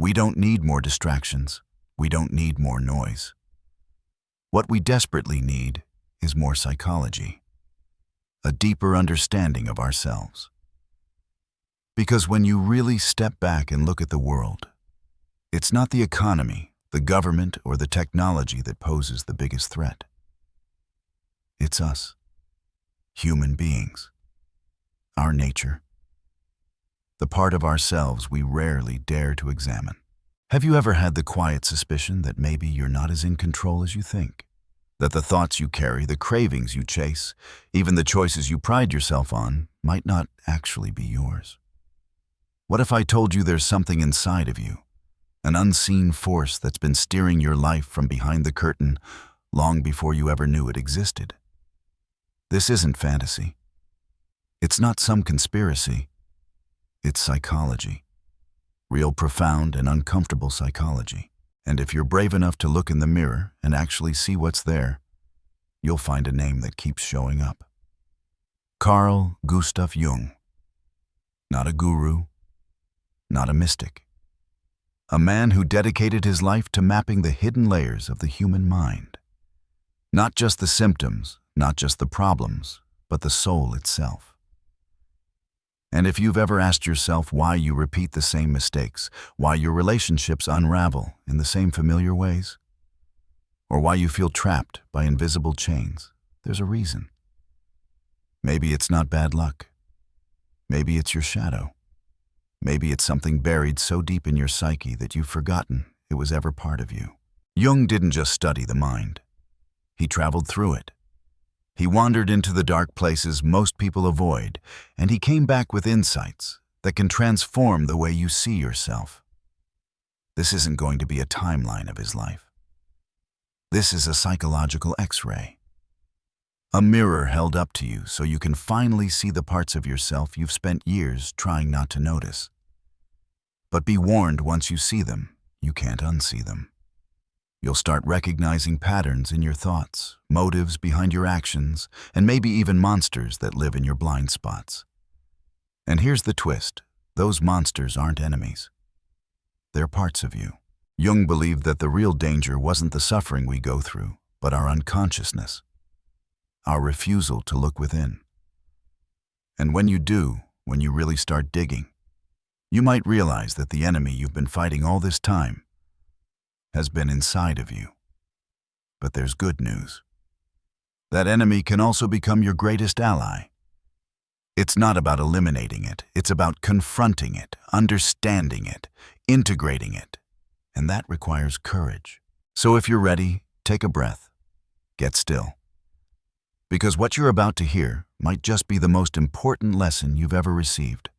We don't need more distractions. We don't need more noise. What we desperately need is more psychology, a deeper understanding of ourselves. Because when you really step back and look at the world, it's not the economy, the government, or the technology that poses the biggest threat. It's us, human beings, our nature, the part of ourselves we rarely dare to examine. Have you ever had the quiet suspicion that maybe you're not as in control as you think? That the thoughts you carry, the cravings you chase, even the choices you pride yourself on, might not actually be yours? What if I told you there's something inside of you, an unseen force that's been steering your life from behind the curtain long before you ever knew it existed? This isn't fantasy. It's not some conspiracy. It's psychology. Real profound and uncomfortable psychology. And if you're brave enough to look in the mirror and actually see what's there, you'll find a name that keeps showing up. Carl Gustav Jung. Not a guru, not a mystic. A man who dedicated his life to mapping the hidden layers of the human mind. Not just the symptoms, not just the problems, but the soul itself. And if you've ever asked yourself why you repeat the same mistakes, why your relationships unravel in the same familiar ways, or why you feel trapped by invisible chains, there's a reason. Maybe it's not bad luck. Maybe it's your shadow. Maybe it's something buried so deep in your psyche that you've forgotten it was ever part of you. Jung didn't just study the mind. He traveled through it. He wandered into the dark places most people avoid, and he came back with insights that can transform the way you see yourself. This isn't going to be a timeline of his life. This is a psychological X-ray. A mirror held up to you so you can finally see the parts of yourself you've spent years trying not to notice. But be warned, once you see them, you can't unsee them. You'll start recognizing patterns in your thoughts, motives behind your actions, and maybe even monsters that live in your blind spots. And here's the twist. Those monsters aren't enemies. They're parts of you. Jung believed that the real danger wasn't the suffering we go through, but our unconsciousness, our refusal to look within. And when you do, when you really start digging, you might realize that the enemy you've been fighting all this time has been inside of you. But there's good news. That enemy can also become your greatest ally. It's not about eliminating it. It's about confronting it, understanding it, integrating it. And that requires courage. So if you're ready, take a breath. Get still. Because what you're about to hear might just be the most important lesson you've ever received.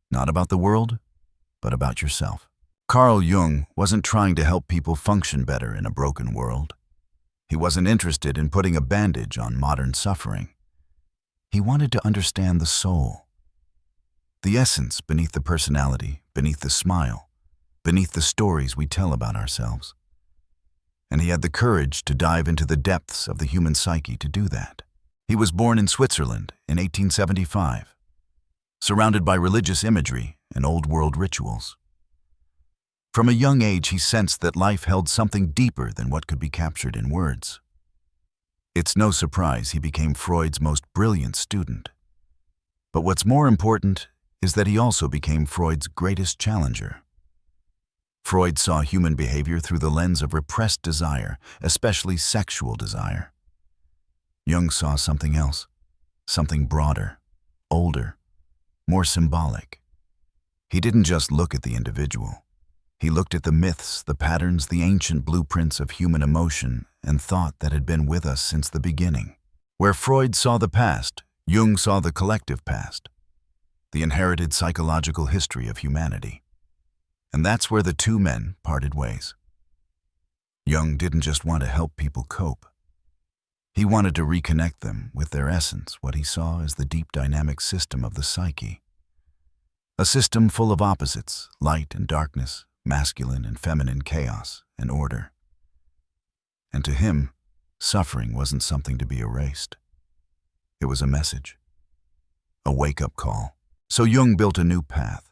Not about the world, but about yourself. Carl Jung wasn't trying to help people function better in a broken world. He wasn't interested in putting a bandage on modern suffering. He wanted to understand the soul, the essence beneath the personality, beneath the smile, beneath the stories we tell about ourselves. And he had the courage to dive into the depths of the human psyche to do that. He was born in Switzerland in 1875, surrounded by religious imagery and old-world rituals. From a young age, he sensed that life held something deeper than what could be captured in words. It's no surprise he became Freud's most brilliant student. But what's more important is that he also became Freud's greatest challenger. Freud saw human behavior through the lens of repressed desire, especially sexual desire. Jung saw something else, something broader, older, more symbolic. He didn't just look at the individual. He looked at the myths, the patterns, the ancient blueprints of human emotion and thought that had been with us since the beginning. Where Freud saw the past, Jung saw the collective past, the inherited psychological history of humanity. And that's where the two men parted ways. Jung didn't just want to help people cope. He wanted to reconnect them with their essence, what he saw as the deep dynamic system of the psyche. A system full of opposites, light and darkness, masculine and feminine chaos and order. And to him, suffering wasn't something to be erased. It was a message, a wake-up call. So Jung built a new path.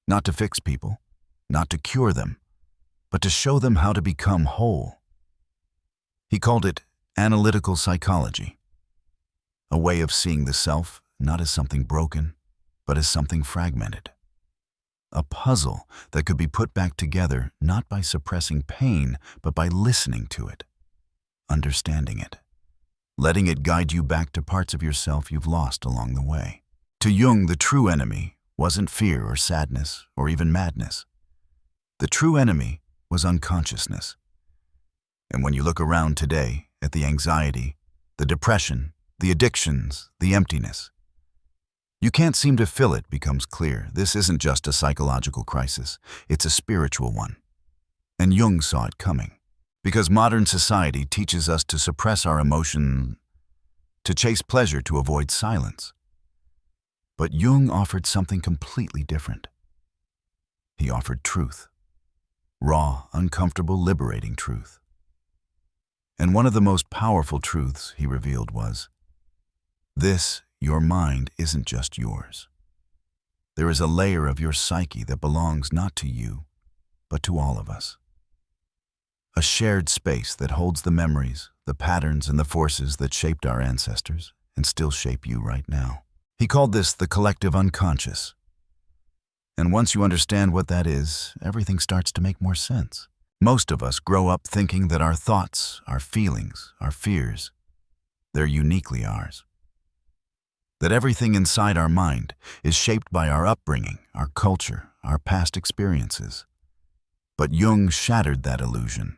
Not to fix people, not to cure them, but to show them how to become whole. He called it analytical psychology, a way of seeing the self not as something broken, but as something fragmented. A puzzle that could be put back together not by suppressing pain, but by listening to it, understanding it, letting it guide you back to parts of yourself you've lost along the way. To Jung, the true enemy wasn't fear or sadness or even madness. The true enemy was unconsciousness. And when you look around today at the anxiety, the depression, the addictions, the emptiness, you can't seem to fill it becomes clear. This isn't just a psychological crisis, it's a spiritual one. And Jung saw it coming. Because modern society teaches us to suppress our emotion, to chase pleasure to avoid silence. But Jung offered something completely different. He offered truth. Raw, uncomfortable, liberating truth. And one of the most powerful truths he revealed was, this, your mind, isn't just yours. There is a layer of your psyche that belongs not to you, but to all of us. A shared space that holds the memories, the patterns, and the forces that shaped our ancestors and still shape you right now. He called this the collective unconscious. And once you understand what that is, everything starts to make more sense. Most of us grow up thinking that our thoughts, our feelings, our fears, they're uniquely ours. That everything inside our mind is shaped by our upbringing, our culture, our past experiences. But Jung shattered that illusion.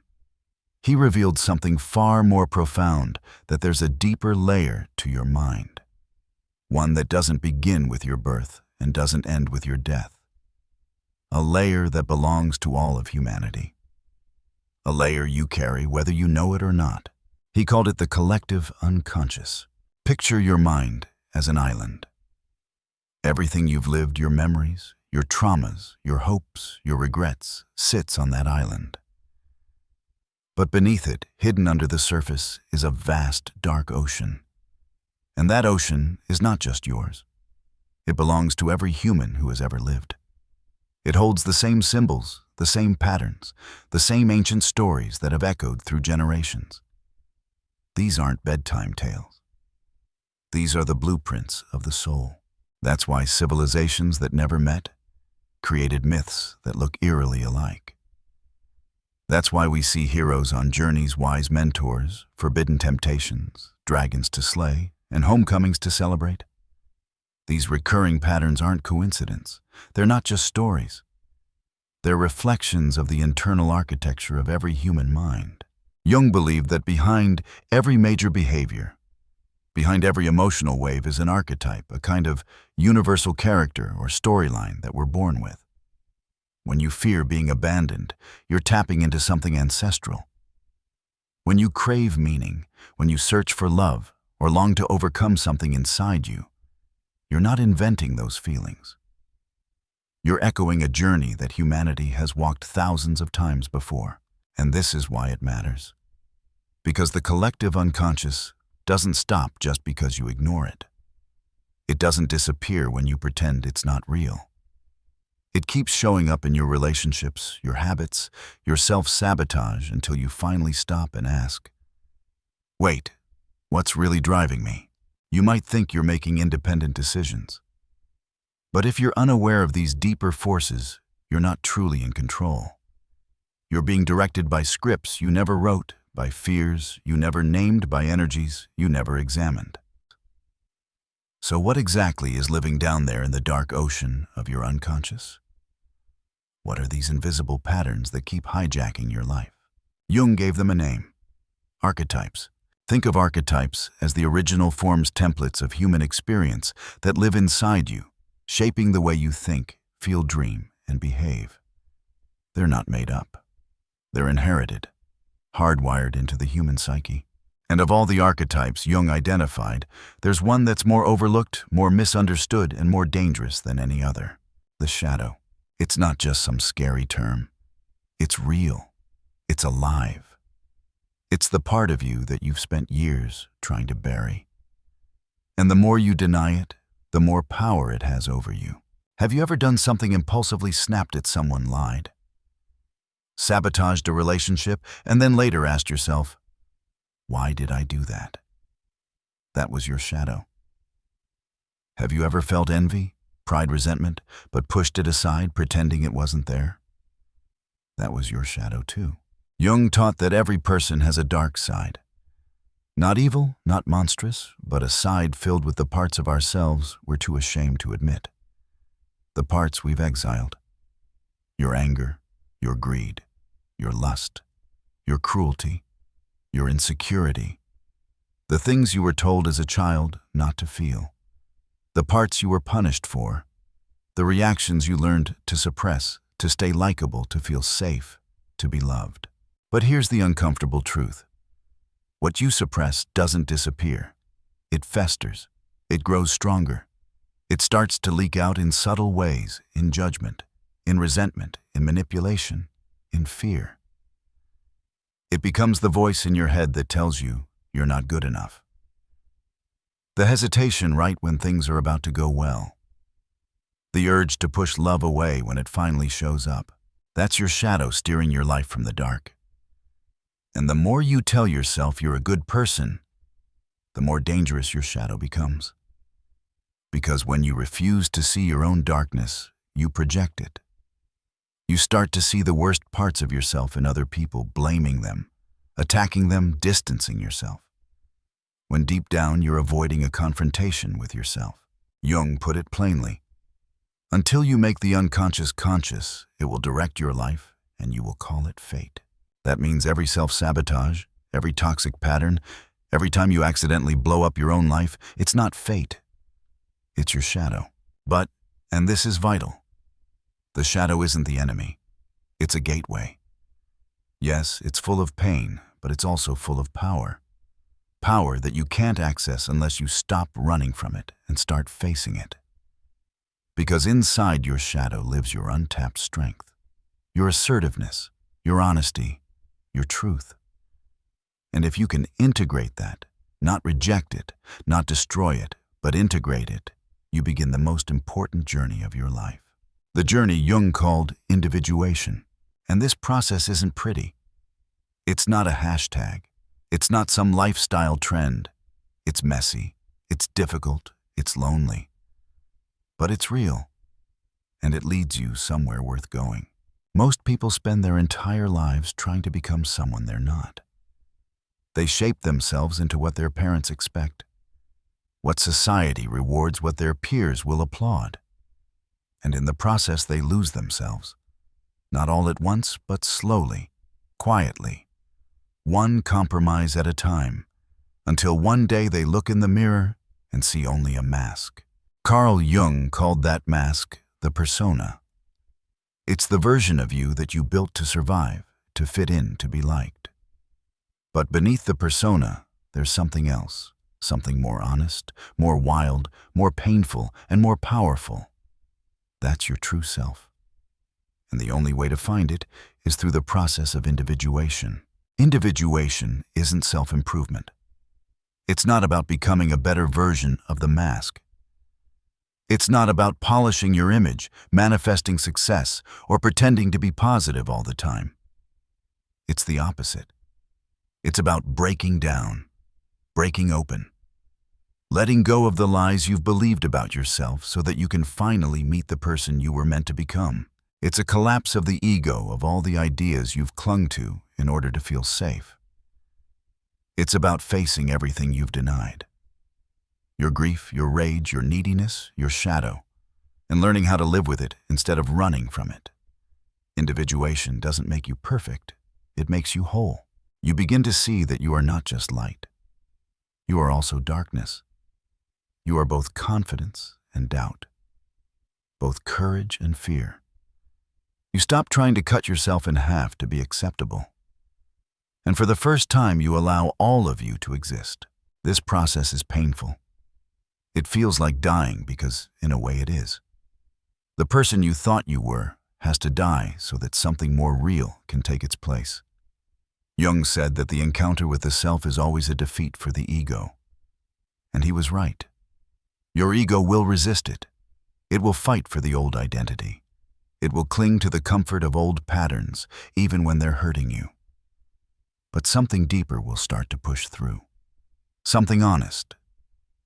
He revealed something far more profound, that there's a deeper layer to your mind. One that doesn't begin with your birth and doesn't end with your death. A layer that belongs to all of humanity. A layer you carry whether you know it or not. He called it the collective unconscious. Picture your mind as an island. Everything you've lived, your memories, your traumas, your hopes, your regrets, sits on that island. But beneath it, hidden under the surface, is a vast, dark ocean. And that ocean is not just yours. It belongs to every human who has ever lived. It holds the same symbols, the same patterns, the same ancient stories that have echoed through generations. These aren't bedtime tales. These are the blueprints of the soul. That's why civilizations that never met created myths that look eerily alike. That's why we see heroes on journeys, wise mentors, forbidden temptations, dragons to slay, and homecomings to celebrate. These recurring patterns aren't coincidence. They're not just stories. They're reflections of the internal architecture of every human mind. Jung believed that behind every major behavior, behind every emotional wave is an archetype, a kind of universal character or storyline that we're born with. When you fear being abandoned, you're tapping into something ancestral. When you crave meaning, when you search for love, or long to overcome something inside you, you're not inventing those feelings. You're echoing a journey that humanity has walked thousands of times before. And this is why it matters. Because the collective unconscious doesn't stop just because you ignore it. It doesn't disappear when you pretend it's not real. It keeps showing up in your relationships, your habits, your self-sabotage until you finally stop and ask, wait, what's really driving me? You might think you're making independent decisions. But if you're unaware of these deeper forces, you're not truly in control. You're being directed by scripts you never wrote, by fears you never named, by energies you never examined. So what exactly is living down there in the dark ocean of your unconscious? What are these invisible patterns that keep hijacking your life? Jung gave them a name: archetypes. Think of archetypes as the original forms templates of human experience that live inside you, shaping the way you think, feel, dream, and behave. They're not made up. They're inherited, hardwired into the human psyche. And of all the archetypes Jung identified, there's one that's more overlooked, more misunderstood, and more dangerous than any other: the shadow. It's not just some scary term. It's real. It's alive. It's the part of you that you've spent years trying to bury. And the more you deny it, the more power it has over you. Have you ever done something impulsively, snapped at someone, lied? sabotaged a relationship, and then later asked yourself, why did I do that? That was your shadow. Have you ever felt envy, pride, resentment, but pushed it aside, pretending it wasn't there? That was your shadow too. Jung taught that every person has a dark side. Not evil, not monstrous, but a side filled with the parts of ourselves we're too ashamed to admit. The parts we've exiled. Your anger, your greed, your lust, your cruelty, your insecurity. The things you were told as a child not to feel. The parts you were punished for. The reactions you learned to suppress, to stay likable, to feel safe, to be loved. But here's the uncomfortable truth. What you suppress doesn't disappear. It festers. It grows stronger. It starts to leak out in subtle ways, in judgment, in resentment, in manipulation, in fear. It becomes the voice in your head that tells you you're not good enough. The hesitation right when things are about to go well. The urge to push love away when it finally shows up. That's your shadow steering your life from the dark. And the more you tell yourself you're a good person, the more dangerous your shadow becomes. Because when you refuse to see your own darkness, you project it. You start to see the worst parts of yourself in other people, blaming them, attacking them, distancing yourself. When deep down you're avoiding a confrontation with yourself. Jung put it plainly. Until you make the unconscious conscious, it will direct your life and you will call it fate. That means every self-sabotage, every toxic pattern, every time you accidentally blow up your own life, it's not fate. It's your shadow. But, and this is vital, the shadow isn't the enemy. It's a gateway. Yes, it's full of pain, but it's also full of power. Power that you can't access unless you stop running from it and start facing it. Because inside your shadow lives your untapped strength, your assertiveness, your honesty, your truth. And if you can integrate that, not reject it, not destroy it, but integrate it, you begin the most important journey of your life. The journey Jung called individuation. And this process isn't pretty. It's not a hashtag. It's not some lifestyle trend. It's messy. It's difficult. It's lonely. But it's real. And it leads you somewhere worth going. Most people spend their entire lives trying to become someone they're not. They shape themselves into what their parents expect, what society rewards, what their peers will applaud. And in the process, they lose themselves. Not all at once, but slowly, quietly, one compromise at a time, until one day they look in the mirror and see only a mask. Carl Jung called that mask the persona. It's the version of you that you built to survive, to fit in, to be liked. But beneath the persona, there's something else, something more honest, more wild, more painful, and more powerful. That's your true self. And the only way to find it is through the process of individuation. Individuation isn't self-improvement. It's not about becoming a better version of the mask. It's not about polishing your image, manifesting success, or pretending to be positive all the time. It's the opposite. It's about breaking down, breaking open, letting go of the lies you've believed about yourself so that you can finally meet the person you were meant to become. It's a collapse of the ego, of all the ideas you've clung to in order to feel safe. It's about facing everything you've denied. Your grief, your rage, your neediness, your shadow, and learning how to live with it instead of running from it. Individuation doesn't make you perfect, it makes you whole. You begin to see that you are not just light. You are also darkness. You are both confidence and doubt, both courage and fear. You stop trying to cut yourself in half to be acceptable. And for the first time, you allow all of you to exist. This process is painful. It feels like dying because, in a way, it is. The person you thought you were has to die so that something more real can take its place. Jung said that the encounter with the self is always a defeat for the ego. And he was right. Your ego will resist it. It will fight for the old identity. It will cling to the comfort of old patterns, even when they're hurting you. But something deeper will start to push through. Something honest,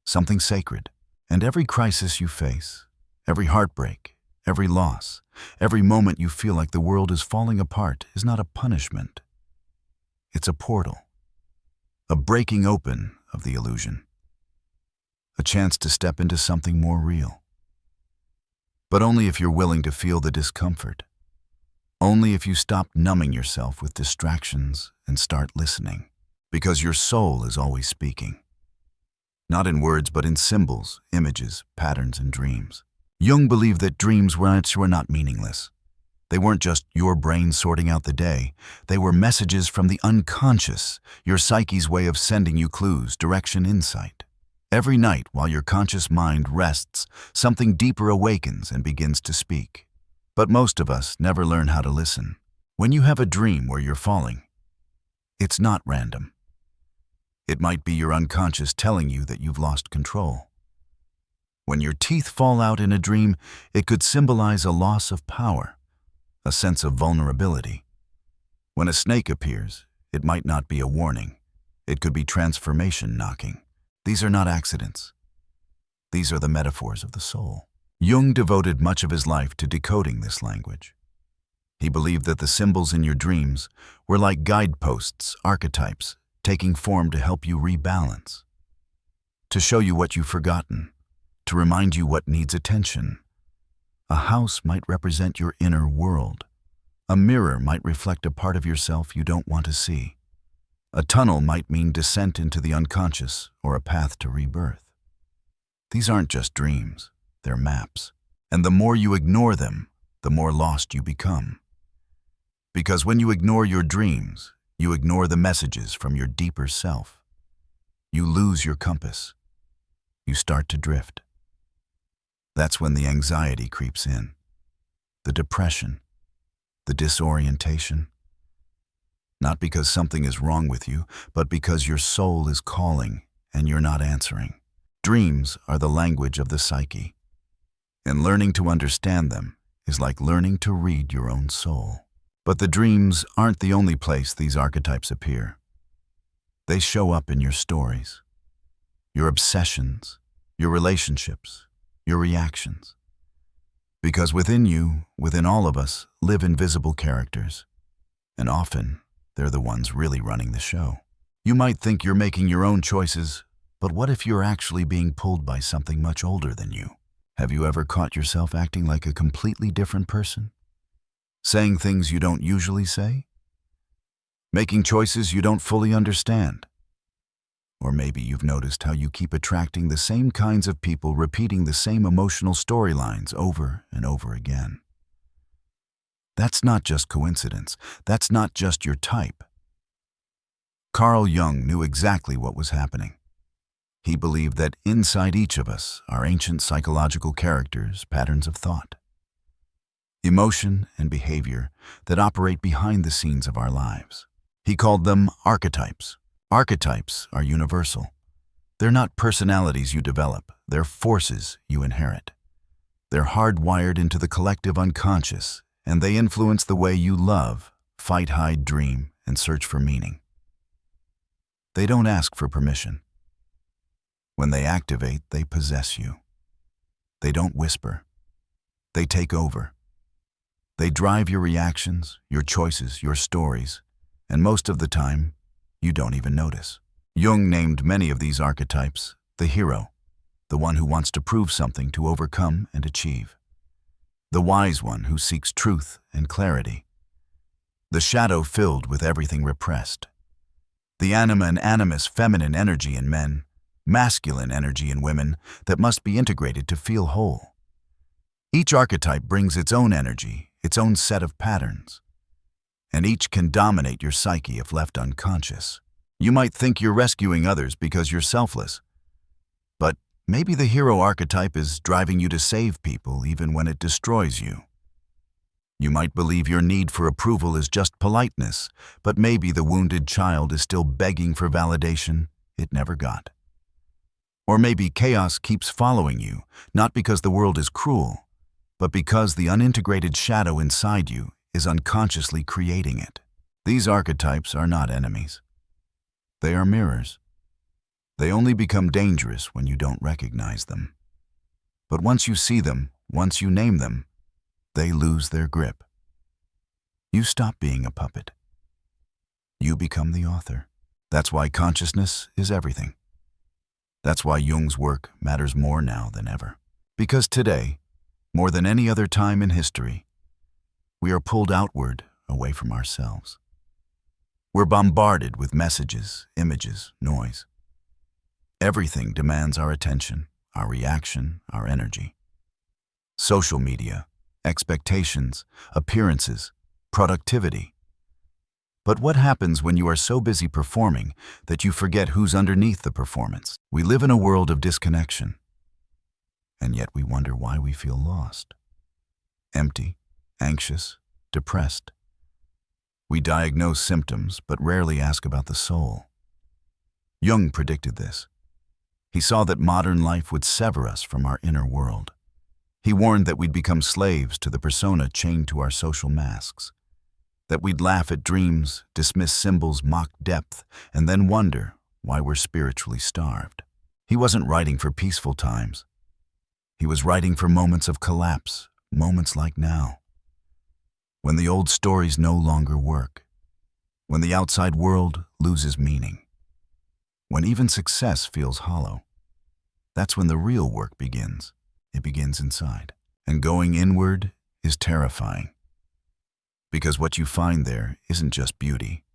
something sacred. And every crisis you face, every heartbreak, every loss, every moment you feel like the world is falling apart is not a punishment. It's a portal, a breaking open of the illusion, a chance to step into something more real. But only if you're willing to feel the discomfort. Only if you stop numbing yourself with distractions and start listening. Because your soul is always speaking. Not in words, but in symbols, images, patterns, and dreams. Jung believed that dreams were not meaningless. They weren't just your brain sorting out the day. They were messages from the unconscious, your psyche's way of sending you clues, direction, insight. Every night, while your conscious mind rests, something deeper awakens and begins to speak. But most of us never learn how to listen. When you have a dream where you're falling, it's not random. It might be your unconscious telling you that you've lost control. When your teeth fall out in a dream, it could symbolize a loss of power, a sense of vulnerability. When a snake appears, it might not be a warning. It could be transformation knocking. These are not accidents. These are the metaphors of the soul. Jung devoted much of his life to decoding this language. He believed that the symbols in your dreams were like guideposts, archetypes, taking form to help you rebalance, to show you what you've forgotten, to remind you what needs attention. A house might represent your inner world. A mirror might reflect a part of yourself you don't want to see. A tunnel might mean descent into the unconscious or a path to rebirth. These aren't just dreams, they're maps. And the more you ignore them, the more lost you become. Because when you ignore your dreams, you ignore the messages from your deeper self. You lose your compass. You start to drift. That's when the anxiety creeps in, the depression, the disorientation. Not because something is wrong with you, but because your soul is calling and you're not answering. Dreams are the language of the psyche, and learning to understand them is like learning to read your own soul. But the dreams aren't the only place these archetypes appear. They show up in your stories, your obsessions, your relationships, your reactions. Because within you, within all of us, live invisible characters, and often they're the ones really running the show. You might think you're making your own choices, but what if you're actually being pulled by something much older than you? Have you ever caught yourself acting like a completely different person? Saying things you don't usually say? Making choices you don't fully understand? Or maybe you've noticed how you keep attracting the same kinds of people, repeating the same emotional storylines over and over again. That's not just coincidence. That's not just your type. Carl Jung knew exactly what was happening. He believed that inside each of us are ancient psychological characters, patterns of thought, emotion, and behavior that operate behind the scenes of our lives. He called them archetypes. Archetypes are universal. They're not personalities you develop, they're forces you inherit. They're hardwired into the collective unconscious, and they influence the way you love, fight, hide, dream, and search for meaning. They don't ask for permission. When they activate, they possess you. They don't whisper. They take over. They drive your reactions, your choices, your stories, and most of the time, you don't even notice. Jung named many of these archetypes the hero, the one who wants to prove something to overcome and achieve. The wise one who seeks truth and clarity. The shadow filled with everything repressed. The anima and animus, feminine energy in men, masculine energy in women that must be integrated to feel whole. Each archetype brings its own energy, its own set of patterns, and each can dominate your psyche if left unconscious. You might think you're rescuing others because you're selfless, but maybe the hero archetype is driving you to save people even when it destroys you. You might believe your need for approval is just politeness, but maybe the wounded child is still begging for validation it never got. Or maybe chaos keeps following you, not because the world is cruel, but because the unintegrated shadow inside you is unconsciously creating it. These archetypes are not enemies. They are mirrors. They only become dangerous when you don't recognize them. But once you see them, once you name them, they lose their grip. You stop being a puppet. You become the author. That's why consciousness is everything. That's why Jung's work matters more now than ever. Because today, more than any other time in history, we are pulled outward away from ourselves. We're bombarded with messages, images, noise. Everything demands our attention, our reaction, our energy. Social media, expectations, appearances, productivity. But what happens when you are so busy performing that you forget who's underneath the performance? We live in a world of disconnection, and yet we wonder why we feel lost, empty, anxious, depressed. We diagnose symptoms, but rarely ask about the soul. Jung predicted this. He saw that modern life would sever us from our inner world. He warned that we'd become slaves to the persona chained to our social masks, that we'd laugh at dreams, dismiss symbols, mock depth, and then wonder why we're spiritually starved. He wasn't writing for peaceful times. He was writing for moments of collapse, moments like now, when the old stories no longer work, when the outside world loses meaning, when even success feels hollow. That's when the real work begins. It begins inside. And going inward is terrifying. Because what you find there isn't just beauty.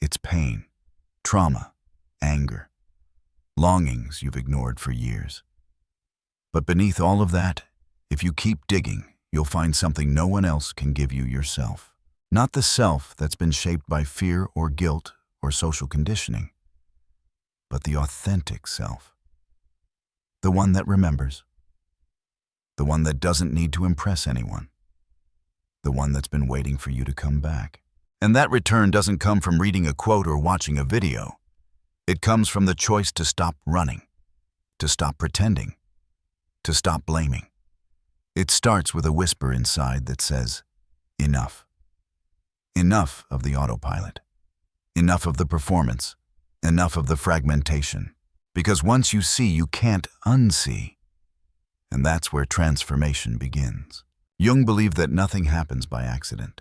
It's pain, trauma, anger, longings you've ignored for years. But beneath all of that, if you keep digging, you'll find something no one else can give you yourself. Not the self that's been shaped by fear or guilt or social conditioning, but the authentic self. The one that remembers. The one that doesn't need to impress anyone. The one that's been waiting for you to come back. And that return doesn't come from reading a quote or watching a video. It comes from the choice to stop running, to stop pretending, to stop blaming. It starts with a whisper inside that says, enough. Enough of the autopilot. Enough of the performance. Enough of the fragmentation. Because once you see, you can't unsee. And that's where transformation begins. Jung believed that nothing happens by accident.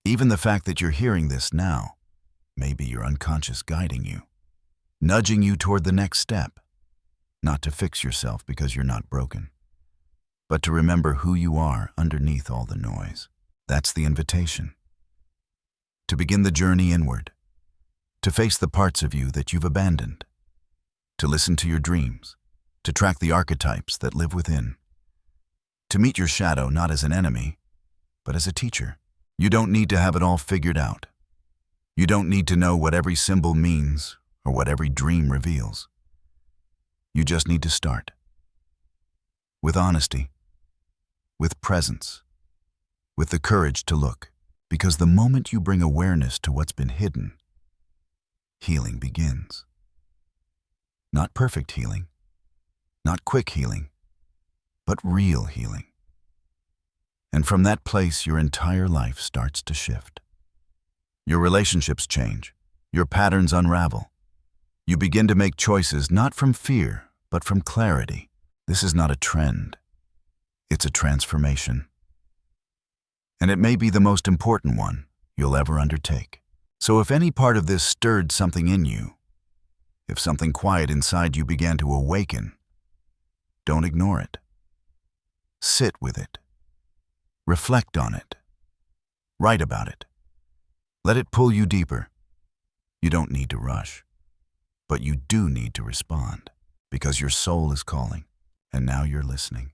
Even the fact that you're hearing this now may be your unconscious guiding you, nudging you toward the next step, not to fix yourself because you're not broken, but to remember who you are underneath all the noise. That's the invitation. To begin the journey inward, to face the parts of you that you've abandoned, to listen to your dreams, to track the archetypes that live within, to meet your shadow not as an enemy, but as a teacher. You don't need to have it all figured out. You don't need to know what every symbol means or what every dream reveals. You just need to start. With honesty, with presence, with the courage to look. Because the moment you bring awareness to what's been hidden, healing begins. Not perfect healing, not quick healing, but real healing. And from that place, your entire life starts to shift. Your relationships change, your patterns unravel. You begin to make choices not from fear, but from clarity. This is not a trend. It's a transformation. And it may be the most important one you'll ever undertake. So if any part of this stirred something in you, if something quiet inside you began to awaken, don't ignore it. Sit with it. Reflect on it. Write about it. Let it pull you deeper. You don't need to rush, but you do need to respond, because your soul is calling, and now you're listening.